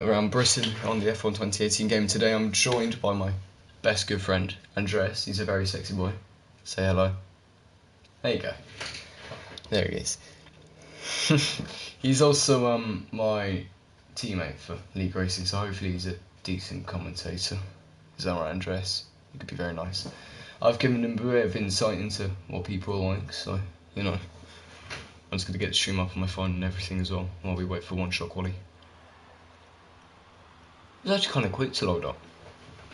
Around Britain on the F1 2018 game. Today I'm joined by my best good friend, Andres. He's a very sexy boy. Say hello. There you go. There he is. He's also my teammate for League Racing, so hopefully he's a decent commentator. Is that right, Andres? He could be very nice. I've given him a bit of insight into what people are like, so, you know. I'm just going to get the stream up on my phone and everything as well, while we wait for one-shot quali. It's actually kind of quick to load up.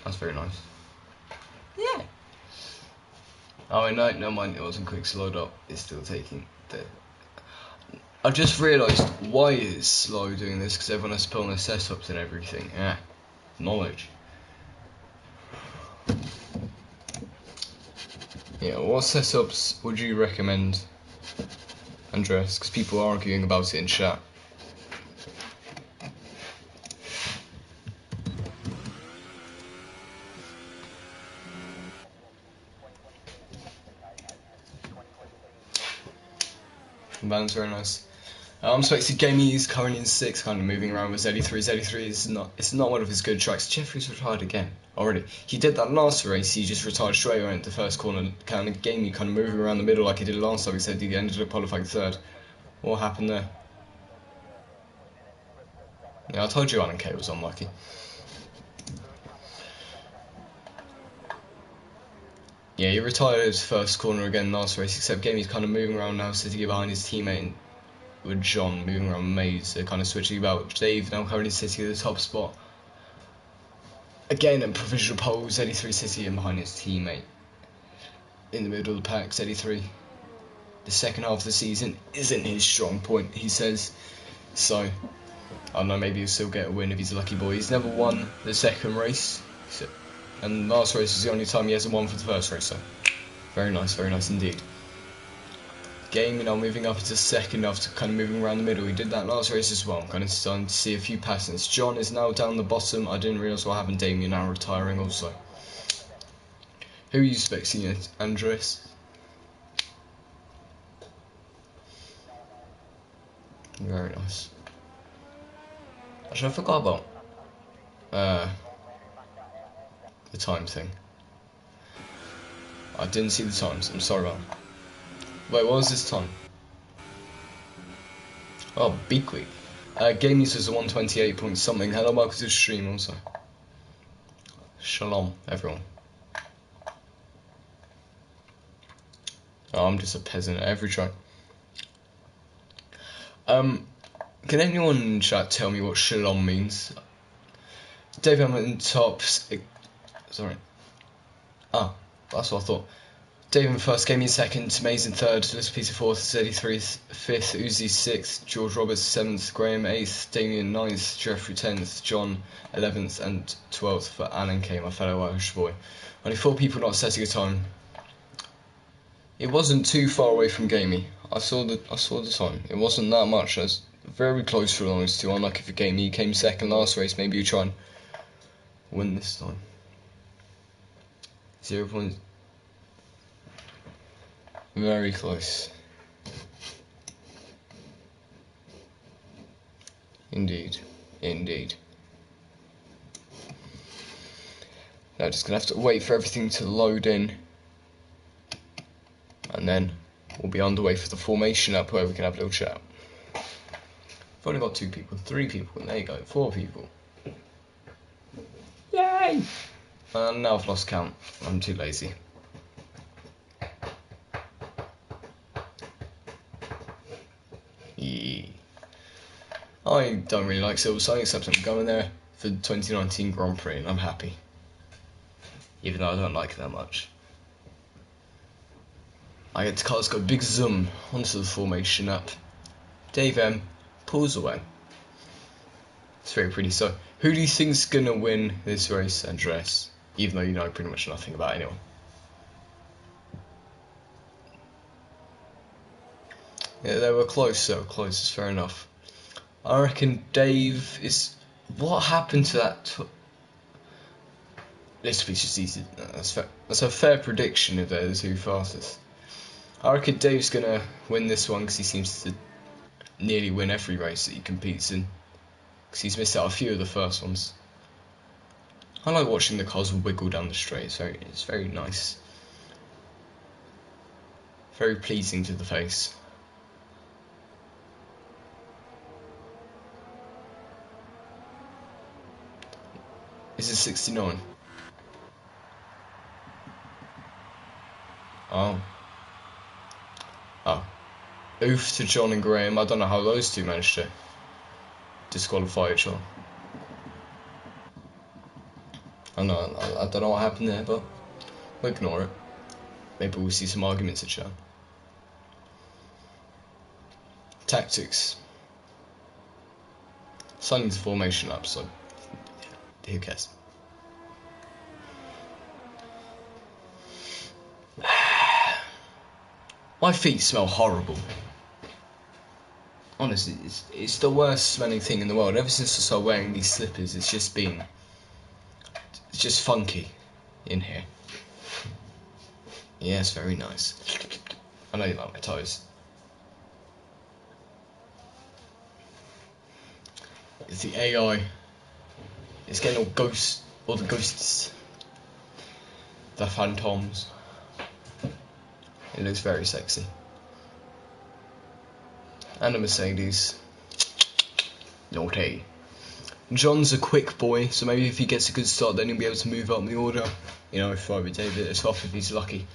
That's very nice. Yeah. Oh, no, never mind. It wasn't quick to load up. It's still taking the... I just realised why it's slow doing this, because everyone has to put on their setups and everything. Yeah. Knowledge. Yeah, what setups would you recommend, Andres? Because people are arguing about it in chat. Balance very nice. I'm expecting Gamey's currently in 6th, kind of moving around with Z3. Z3 is not one of his good tracks. Jeffrey's retired again already. He did that last race. He just retired straight away into the first corner. Kind of Gamey kind of moving around the middle like he did last time. He said he ended up qualifying 3rd. What happened there? Yeah, I told you Alan K was unlucky. Yeah, he retired his first corner again last race, except Gamey's kind of moving around now, sitting behind his teammate with John, moving around Maze. They're kind of switching about. Dave now currently sitting at the top spot. Again, in provisional pole, Z3 sitting in behind his teammate. In the middle of the pack, Z3. The second half of the season isn't his strong point, he says. So, I don't know, maybe he'll still get a win if he's a lucky boy. He's never won the second race. So, and last race is the only time he hasn't won for the first race, so very nice indeed. Game now moving up into 2nd after kind of moving around the middle. He did that last race as well. I'm kind of starting to see a few passes. John is now down the bottom. I didn't realise what happened. Damien now retiring also. Who are you expecting, Andres? Very nice. Actually, I forgot about the time thing. I didn't see the times. I'm sorry about that. Wait, what was this time? Oh, Beak Week. Game use was a 128 point something. Hello, welcome to the stream also. Shalom, everyone. Oh, I'm just a peasant at every track. Can anyone in chat tell me what shalom means? Dave Hamilton tops. Sorry. Ah, that's what I thought. David first, Gamey 2nd, Maze in 3rd, Little Peter 4th, Z3 5th, Uzi 6th, George Roberts 7th, Graham 8th, Damien 9th, Jeffrey 10th, John 11th and 12th for Alan K, my fellow Irish boy. Only 4 people not setting a time. It wasn't too far away from Gamey. I saw the time. It wasn't that much. I was very close for those two. Unlucky for Gamey. He came 2nd last race. Maybe you try and win this time. 0 points. Very close. Indeed. Now just gonna have to wait for everything to load in. And then we'll be underway for the formation up where we can have a little chat. I've only got 2 people, 3 people, and there you go, 4 people. Yay! And now I've lost count. I'm too lazy. I don't really like Silverstone, except I'm going there for the 2019 Grand Prix, and I'm happy. Even though I don't like it that much. I get to cars go big zoom onto the formation up. Dave M pulls away. It's very pretty. So, who do you think's gonna win this race, Andres? Even though you know pretty much nothing about anyone. Yeah, they were close, it's fair enough. I reckon Dave is... What happened to that... Little piece just easy. That's a fair prediction if they're the 2 fastest. I reckon Dave's gonna win this one because he seems to nearly win every race that he competes in. because he's missed out a few of the first ones. I like watching the cars wiggle down the straight. It's very nice, very pleasing to the face. Is it 69? Oh. Oh. Oof to John and Graham. I don't know how those two managed to disqualify each other. I don't know what happened there, but we'll ignore it. Maybe we'll see some arguments at show. Tactics. Signing to formation lap, so who cares? My feet smell horrible. Honestly, it's the worst smelling thing in the world. Ever since I started wearing these slippers, it's just funky in here. Yes, very nice. I know you like my toes. It's the AI. It's getting all the ghosts, the phantoms. It looks very sexy. And a Mercedes. Naughty. John's a quick boy, so maybe if he gets a good start, then he'll be able to move up the order. You know, if I would take it off if he's lucky.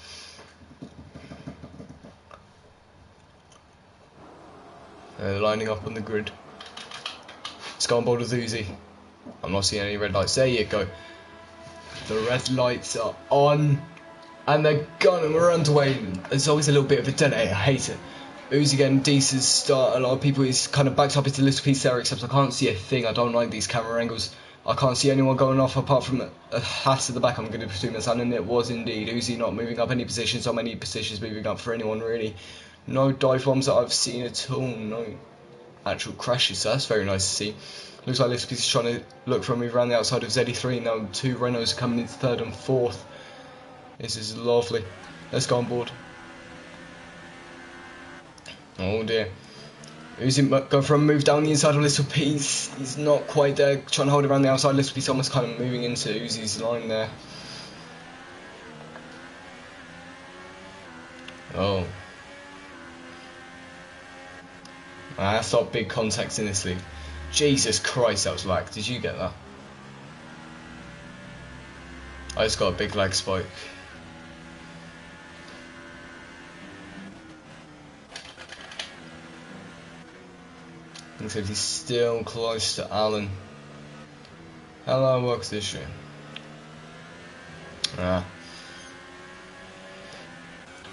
Lining up on the grid. Let's go on board with Uzi. I'm not seeing any red lights. There you go. The red lights are on. And they're gone and we're underway. There's always a little bit of a delay. I hate it. Uzi getting decent start. A lot of people is kind of backed up into a little piece there, except I can't see a thing. I don't like these camera angles. I can't see anyone going off apart from a hat at the back. I'm going to presume that's and it was indeed. Uzi not moving up any positions. Not many positions moving up for anyone really. No dive bombs that I've seen at all. No actual crashes. So that's very nice to see. Looks like Little Piece is trying to look for a move around the outside of ZE3. Now two Renaults are coming into third and fourth. This is lovely. Let's go on board. Oh dear. Uzi going for a move down the inside of Little Piece. He's not quite there. Trying to hold it around the outside. Little Piece almost kind of moving into Uzi's line there. Oh. That's not big contact in this league. Jesus Christ, that was lag. Did you get that? I just got a big lag spike. Except he's still close to Alan. Hello, welcome to the show.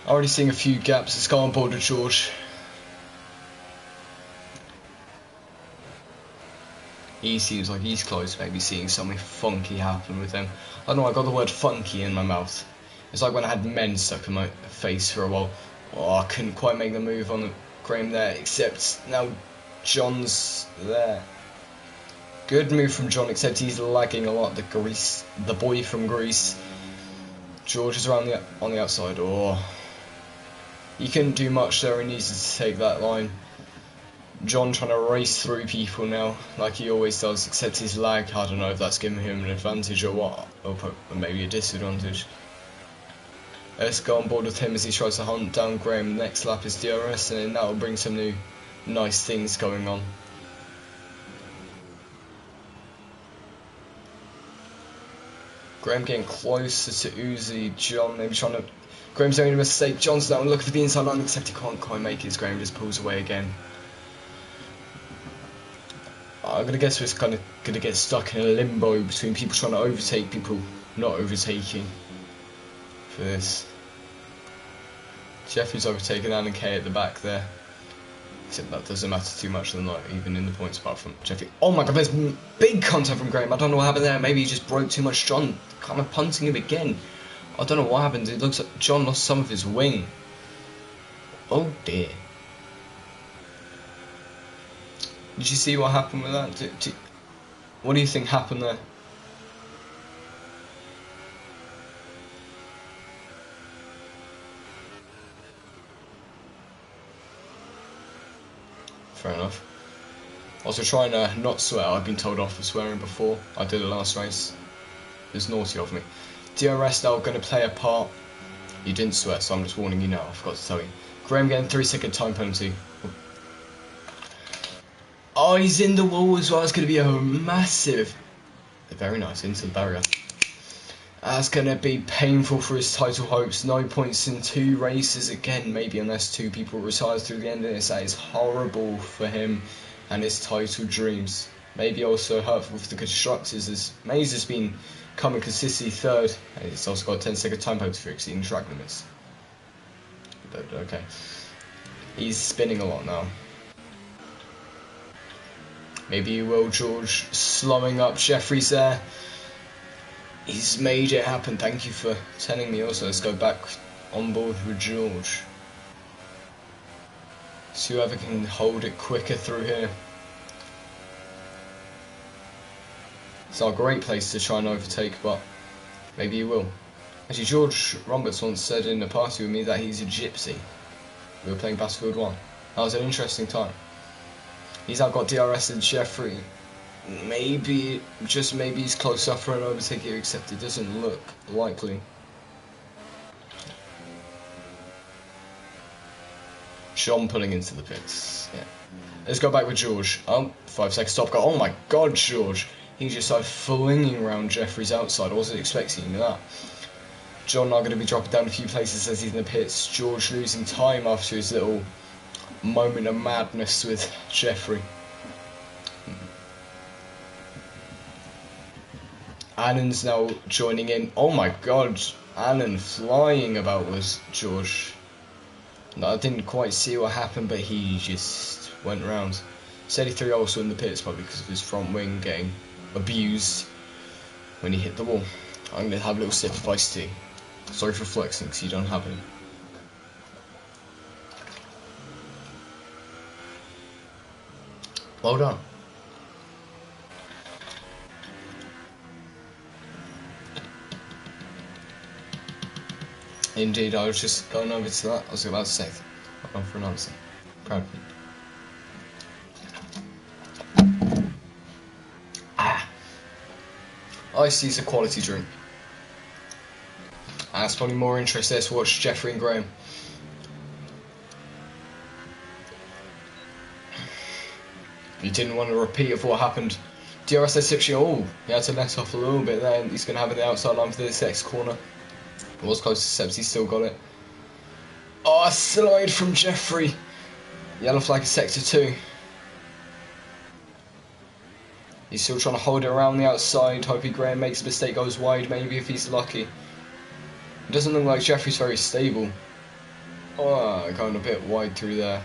Already seeing a few gaps. Let's go on board with George. He seems like he's close, maybe seeing something funky happen with him. I don't know, I got the word funky in my mouth. It's like when I had men stuck in my face for a while. Oh, I couldn't quite make the move on Graham there, except now John's there. Good move from John, except he's lagging a lot. The boy from Greece. George is around on the outside. Oh, he couldn't do much there. He needed to take that line. John trying to race through people now, like he always does, except his lag. I don't know if that's giving him an advantage or what, or maybe a disadvantage. Let's go on board with him as he tries to hunt down Graham. Next lap is DRS, and then that will bring some new nice things going on. Graham getting closer to Uzi. John maybe trying to. Graham's making a mistake. John's now looking for the inside line, except he can't quite make it. Graham just pulls away again. I'm gonna guess we're kind of gonna get stuck in a limbo between people trying to overtake people not overtaking for this. Jeffrey's overtaken Alan Kay at the back there. Except that doesn't matter too much, not even in the points apart from Jeffrey. Oh my god, there's big contact from Graham. I don't know what happened there. Maybe he just broke too much. John kind of punting him again. I don't know what happened. It looks like John lost some of his wing. Oh dear. Did you see what happened with that? What do you think happened there? Fair enough. Also trying to not swear. I've been told off for swearing before. I did it last race. It was naughty of me. DRS now going to play a part. You didn't swear, so I'm just warning you now. I forgot to tell you. Graham getting 3-second time penalty. Oh, he's in the wall as well. It's going to be a massive... Very nice, into the barrier. That's going to be painful for his title hopes. No points in 2 races again, maybe, unless 2 people retire through the end of this. That is horrible for him and his title dreams. Maybe also hurtful for the constructors, as Mays has been coming consistently 3rd. And he's also got a 10-second time penalty for exceeding track limits. But okay. He's spinning a lot now. Maybe you will, George. Slowing up. Jeffrey's there. He's made it happen. Thank you for telling me also. Let's go back on board with George. See whoever can hold it quicker through here. It's not a great place to try and overtake, but maybe you will. Actually, George Roberts once said in a party with me that he's a gypsy. We were playing Battlefield 1. That was an interesting time. He's now got DRS and Jeffrey. Maybe, just maybe he's close up for an overtake here, except it doesn't look likely. John pulling into the pits. Yeah. Let's go back with George. 5-second stop go. Oh my god, George. He just started flinging around Jeffrey's outside. I wasn't expecting that. John now going to be dropping down a few places as he's in the pits. George losing time after his little moment of madness with Jeffrey. Alan's now joining in. Oh my god, Alan flying about was George. No, I didn't quite see what happened, but he just went round. 73 also in the pits, probably because of his front wing getting abused when he hit the wall. I'm going to have a little sip of iced tea. Sorry for flexing, because you don't have any. Well done. Indeed, I was just going over to that. I was about to say, I've gone for an answer. Proud of me. Iced tea's a quality drink. And it's probably more interesting to watch Jeffrey and Graham. You didn't want a repeat of what happened. DRS essentially, oh, he had to let off a little bit there, and he's going to have it the outside line for this next corner. It was close to Sebs, he still got it. Oh, a slide from Jeffrey. Yellow flag is sector 2. He's still trying to hold it around the outside, hoping Graham makes a mistake, goes wide, maybe if he's lucky. It doesn't look like Jeffrey's very stable. Oh, going a bit wide through there.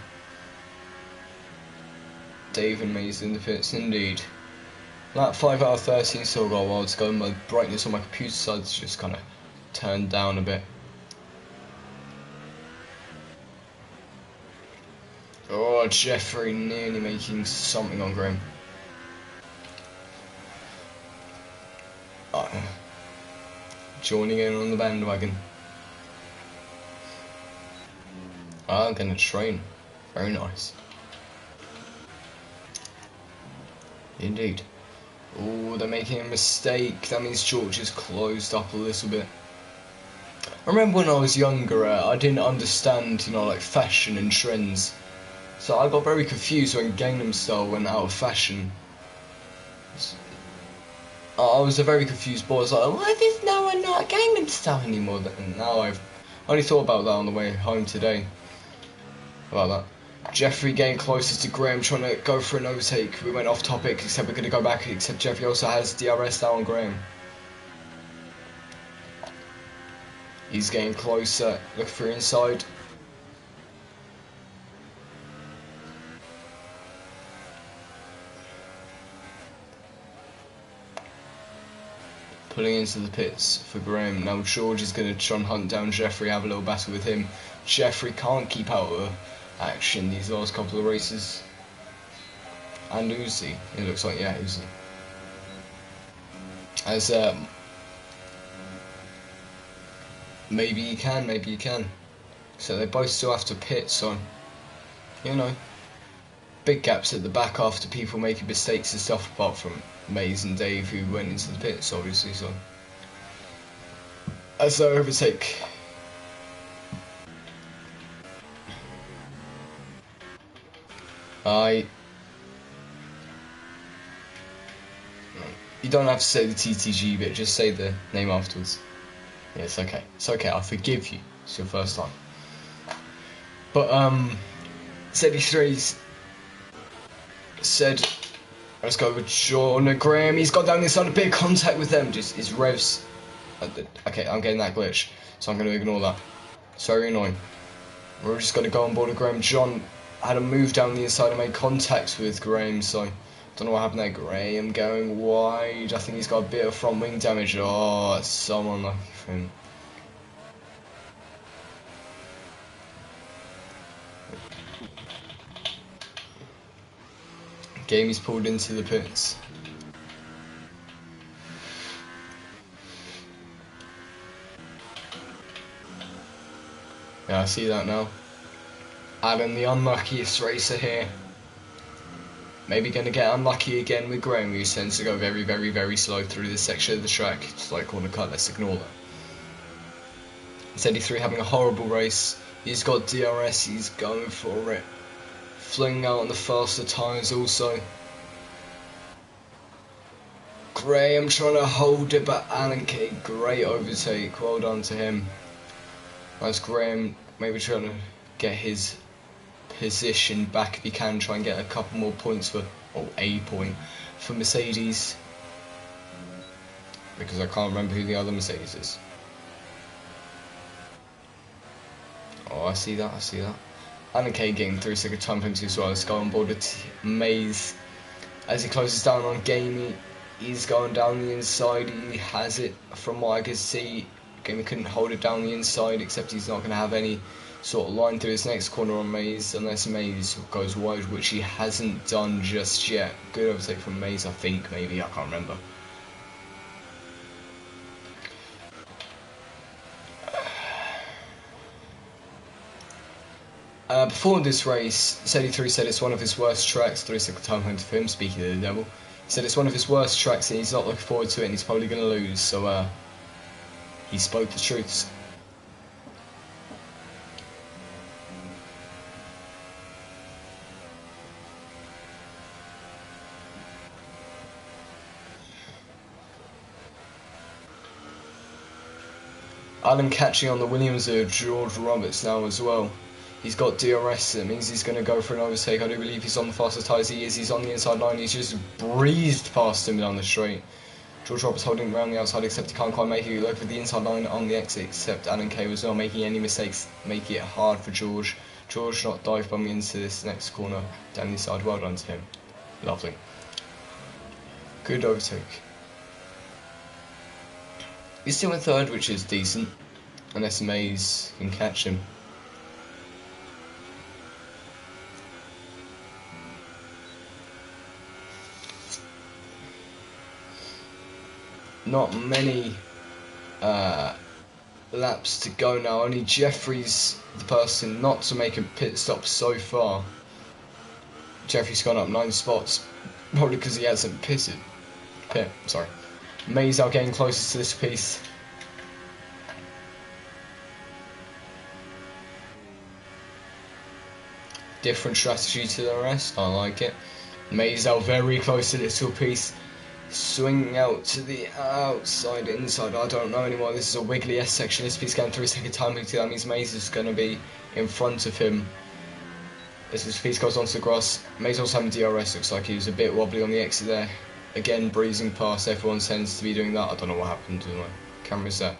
Dave and Mays in the pits, indeed. That 5 out of 13 still got a while to go. My brightness on my computer side's just kind of turned down a bit. Oh, Jeffrey nearly making something on Graham. Joining in on the bandwagon. I'm gonna train. Very nice. Indeed. Oh, they're making a mistake. That means George is closed up a little bit. I remember when I was younger, I didn't understand, you know, like fashion and trends. So I got very confused when Gangnam Style went out of fashion. I was a very confused boy. I was like, why is no one not Gangnam Style anymore? And now I've only thought about that on the way home today. About that. Jeffrey getting closer to Graham, trying to go for an overtake. We went off topic, except we're going to go back, except Jeffrey also has DRS down on Graham. He's getting closer, look for inside. Pulling into the pits for Graham. Now George is going to try and hunt down Jeffrey, have a little battle with him. Jeffrey can't keep out of action these last couple of races. And Uzi, it looks like, yeah, Uzi. As maybe you can, maybe you can. So they both still have to pit, so you know. big gaps at the back after people making mistakes and stuff, apart from Mays and Dave, who went into the pits, obviously. So as they overtake, you don't have to say the TTG bit, just say the name afterwards. Yeah, it's okay. It's okay, I forgive you. It's your first time. But, Z3's said, let's go with John Graham. He's got down the inside, a bit of contact with them. Just his revs. Okay, I'm getting that glitch, so I'm going to ignore that. It's very annoying. We're just going to go on board with Graham. John had a move down the inside and made contact with Graham, so don't know what happened there. Graham going wide. I think he's got a bit of front wing damage. Oh, it's so unlucky for him. Gamey's pulled into the pits. Yeah, I see that now. Alan, the unluckiest racer here. Maybe going to get unlucky again with Graham, who tends to go very, very, very slow through this section of the track. It's like corner cut, let's ignore that. Z3 having a horrible race. He's got DRS, he's going for it. Flinging out on the faster tyres also. Graham trying to hold it, but Alan K, great overtake. Well done to him. That's Graham maybe trying to get his position back if he can, try and get a couple more points for, or a point for Mercedes, because I can't remember who the other Mercedes is. Oh, I see that, I see that. Alan K getting 3-second time penalty as well. Let's go on board with Mays as he closes down on Gamey. He's going down the inside, he has it from what I can see. Gamey couldn't hold it down the inside, except he's not going to have any sort of line through his next corner on Mays, unless Mays goes wide, which he hasn't done just yet. Good overtake from Mays, I think, maybe, I can't remember. Before this race, Z3 said it's one of his worst tracks. 3-second time penalty for him, speaking of the devil. He said it's one of his worst tracks and he's not looking forward to it and he's probably going to lose, so he spoke the truths. Alan catching on the Williams of George Roberts now as well. He's got DRS, it means he's going to go for an overtake. I do believe he's on the faster tyres. He is, he's on the inside line. He's just breezed past him down the straight. George Roberts holding around the outside, except he can't quite make it. Look for the inside line on the exit, except Alan K was not making any mistakes, making it hard for George. George not dive bombing into this next corner down the inside. Well done to him. Lovely. Good overtake. He's still in third, which is decent, unless Mays can catch him. Not many laps to go now. Only Jeffrey's the person not to make a pit stop so far. Jeffrey's gone up 9 spots, probably because he hasn't sorry. Mays are getting closer to this piece. Different strategy to the rest, I like it. Mays are very close to this little piece. Swinging out to the outside, inside, I don't know anymore. This is a wiggly S section. This piece going 3-second time penalty. That means Mays is going to be in front of him as this piece goes onto the grass. Mays also having DRS, looks like he was a bit wobbly on the exit there. Again, breezing past, everyone tends to be doing that. I don't know what happened to my camera's there.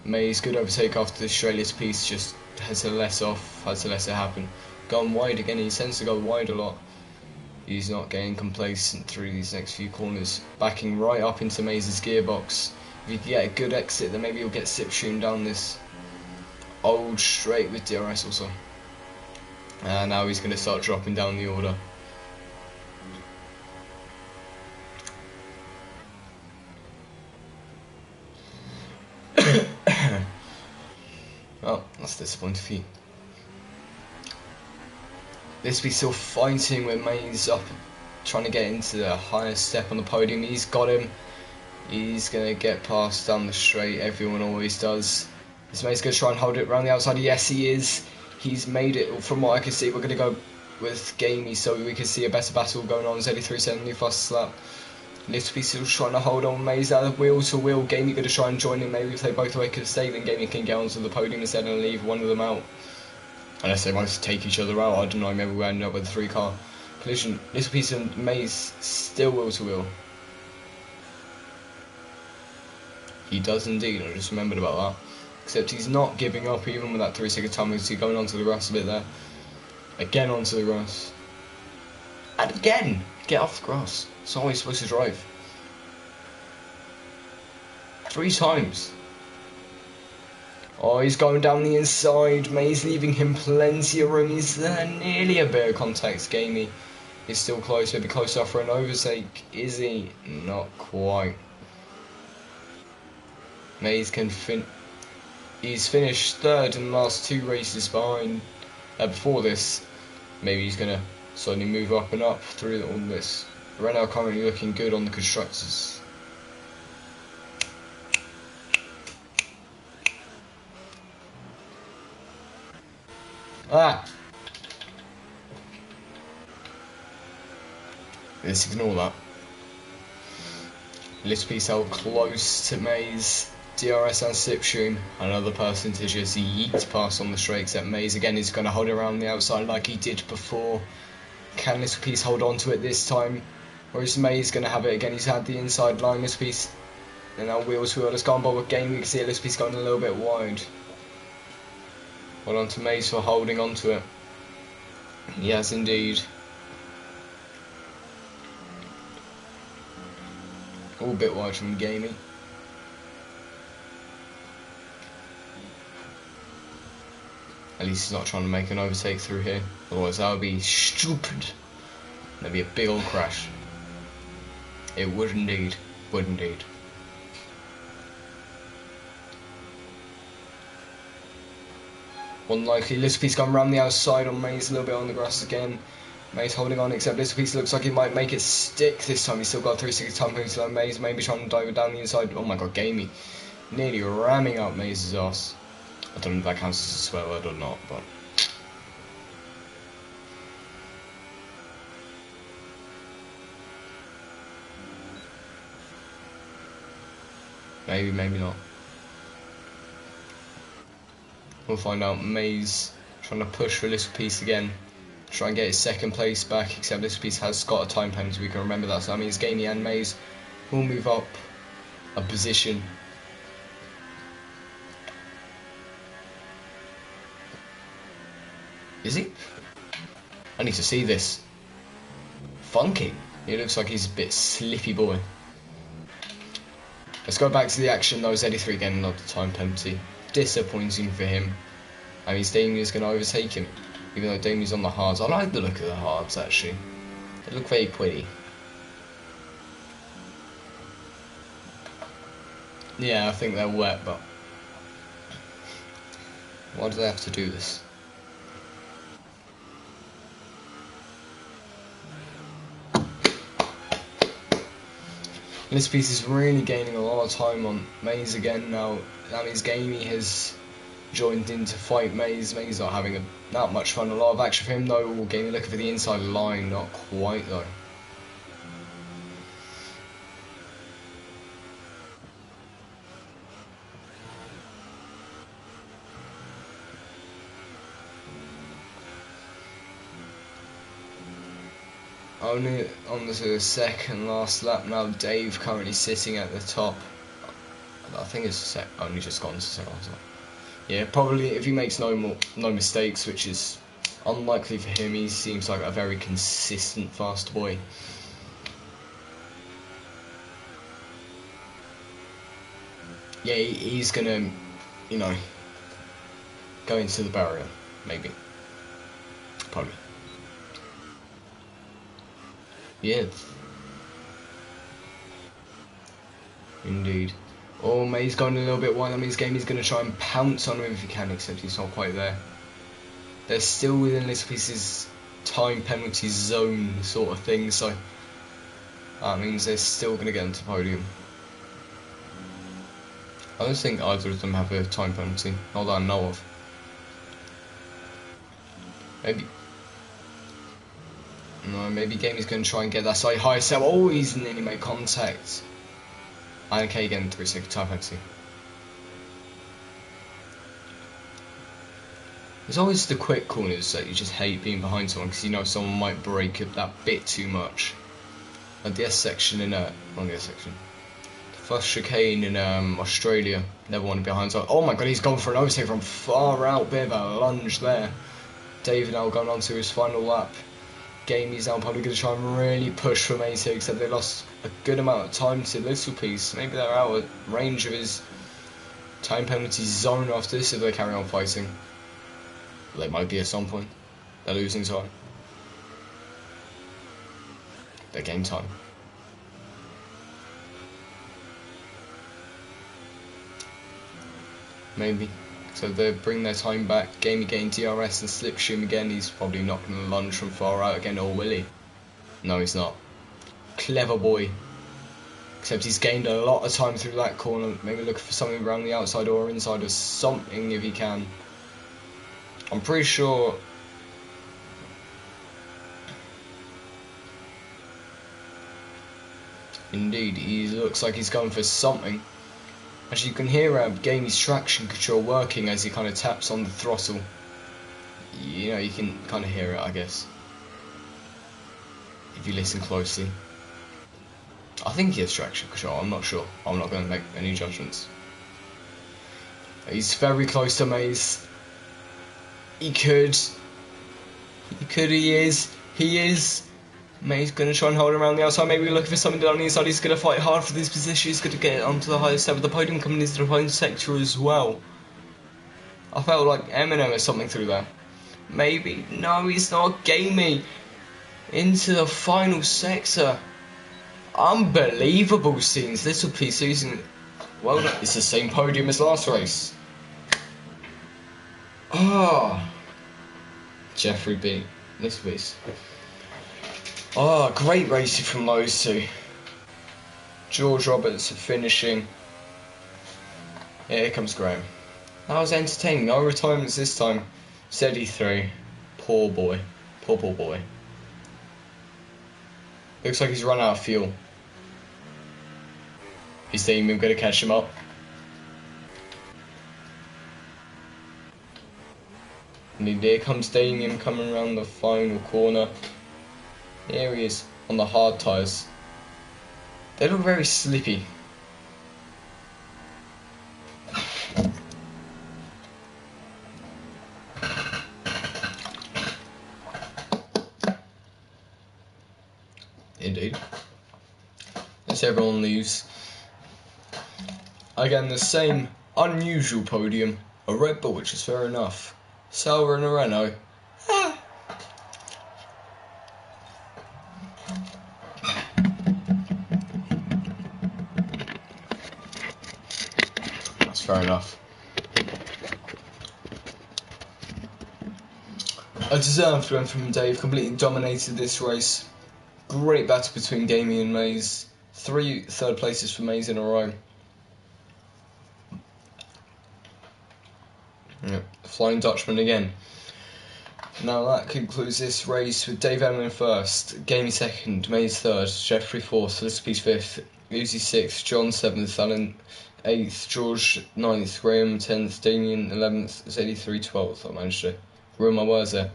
Mays, good overtake after the Australia's piece, just had to let it happen. Gone wide again, he tends to go wide a lot. He's not getting complacent through these next few corners. Backing right up into Mays' gearbox. If he can get a good exit, then maybe he'll get slipstream down this old straight with DRS also. And now he's going to start dropping down the order. Well, that's disappointing for you. This be still fighting with Mays up, trying to get into the highest step on the podium. He's got him. He's going to get past down the straight. Everyone always does. Is Mays going to try and hold it around the outside? Yes, he is. He's made it. From what I can see, we're going to go with Gamey so we can see a better battle going on. Z83 setting new fast slap. Little piece still trying to hold on. Mays out of wheel to wheel. Gamey going to try and join him. Maybe if they both away could stay, then Gamey can get onto the podium instead and leave one of them out. Unless they want to take each other out, I don't know, maybe we end up with a 3-car collision. Little piece and Mays still wheel to wheel. He does indeed, I just remembered about that. Except he's not giving up even with that 3-second time. He's going onto the grass a bit there. Again onto the grass. And again! Get off the grass. It's not how he's supposed to drive. 3 times. Oh, he's going down the inside. Mays leaving him plenty of room. He's there, nearly a bit of contact. Gamey is still close, maybe close enough for an overtake. Is he? Not quite. Mays can he's finished 3rd in the last 2 races behind. Before this, maybe he's gonna slowly move up and up through all this. Renault currently looking good on the constructors. Ah! Let's ignore that. Little piece held close to Mays. DRS and Slipstream. Another percentage as he yeets past on the straight, except Mays again is going to hold it around the outside like he did before. Can Little Piece hold on to it this time? Or is Mays going to have it again? He's had the inside line, Little Piece. And now wheel to wheel has gone by with game. We can see Little Piece going a little bit wide. Well on to Mays for holding on to it. Yes, indeed. All a bit wide from Gamey. At least he's not trying to make an overtake through here. Otherwise that would be stupid. That'd be a big old crash. It would indeed. Would indeed. Unlikely. Little Piece going around the outside on Mays, a little bit on the grass again. Mays holding on, except Little Piece looks like he might make it stick this time. He's still got 360 time moves, so Mays maybe trying to dive it down the inside. Oh my god, Gamey nearly ramming up Mays' ass. I don't know if that counts as a swear word or not, but maybe, maybe not. We'll find out. Mays trying to push for Little Piece again. Try and get his 2nd place back, except Little Piece has got a time penalty, we can remember that. So that means Gamey and Mays will move up a position. Is he? I need to see this. Funky. He looks like he's a bit slippy boy. Let's go back to the action though. Z83 getting another time penalty. Disappointing for him. I mean, Damien's going to overtake him. Even though Damien's on the hards. I like the look of the hards actually. They look very pretty. Yeah, I think they're wet, but why do they have to do this? This piece is really gaining a lot of time on Mays again now. That means Gamey has joined in to fight Mays. Mays not having that much fun. A lot of action for him though. Gamey looking for the inside line. Not quite though. Only on the 2nd last lap now. Dave currently sitting at the top. I think it's only just gone to 2nd last lap. Yeah, probably if he makes no mistakes, which is unlikely for him. He seems like a very consistent fast boy. Yeah, he's gonna, you know, go into the barrier, maybe. Probably. Yeah. Indeed. Oh, May's going a little bit wide. That means Gamey's going to try and pounce on him if he can, except he's not quite there. They're still within Little Piece's time penalty zone sort of thing, so that means they're still going to get into the podium. I don't think either of them have a time penalty, not that I know of. Maybe. No, maybe Gamey's going to try and get that slightly higher step. Oh, he's nearly made contact. And okay, again, 3-second time penalty. There's always the quick corners that you just hate being behind someone because you know someone might break it that bit too much. Like the S section in not the S section. The first chicane in Australia, never wanted behind someone. Oh my god, he's gone for an overtake from far out, bit of a lunge there. David now going on to his final lap. Gamey's now probably going to try and really push for Maze here, except they lost a good amount of time to Little Piece. Maybe they're out of range of his time penalty zone after this if they carry on fighting. They might be at some point. They're losing time. They're game time. Maybe. So they bring their time back. Gamey gain DRS and slipstream again. He's probably not going to lunge from far out again, or will he? No, he's not. Clever boy. Except he's gained a lot of time through that corner. Maybe looking for something around the outside or inside or something if he can. I'm pretty sure. Indeed, he looks like he's going for something. As you can hear Gamey's traction control working as he kind of taps on the throttle. You know, you can kind of hear it, I guess, if you listen closely. I think he has traction control, I'm not sure. I'm not going to make any judgments. He's very close to Maze. He is. May's going to try and hold him around the outside. Maybe looking for something on the inside. He's going to fight hard for this position. He's going to get onto the highest step of the podium, coming into the home sector as well. I felt like Eminem or something through there. Maybe. No, he's not. Gamey into the final sector. Unbelievable scenes. Little Piece using. Well, it's the same podium as last race. Oh. Jeffrey B. Little Piece. Oh, great racing from those two. George Roberts finishing. Yeah, here comes Graham. That was entertaining. No retirements this time. Steady 3. Poor boy. Poor boy. Looks like he's run out of fuel. Is Damien going to catch him up? And there comes Damien coming around the final corner. Here he is on the hard tyres. They look very slippy. Indeed. As everyone leaves. Again, the same unusual podium. A Red Bull, which is fair enough. Sauber and a Renault. Fair enough. A deserved win from Dave, completely dominated this race. Great battle between Gamey and Maze. 3 third places for Maze in a row. Yep, Flying Dutchman again. Now that concludes this race with Dave Emlyn first, Gamey second, Maze third, Jeffrey fourth, Little Piece fifth, Uzi sixth, John seventh, Alan 8th, George 9th, Graham 10th, Damien 11th, Z83 12th. I managed to ruin my words there.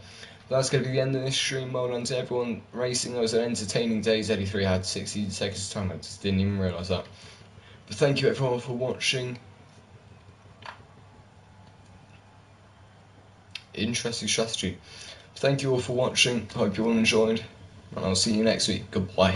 But that's going to be the end of this stream. Well done to everyone racing. It was an entertaining day. Z83 had 60 seconds of time. I just didn't even realise that. But thank you everyone for watching. Interesting strategy. Thank you all for watching. Hope you all enjoyed. And I'll see you next week. Goodbye.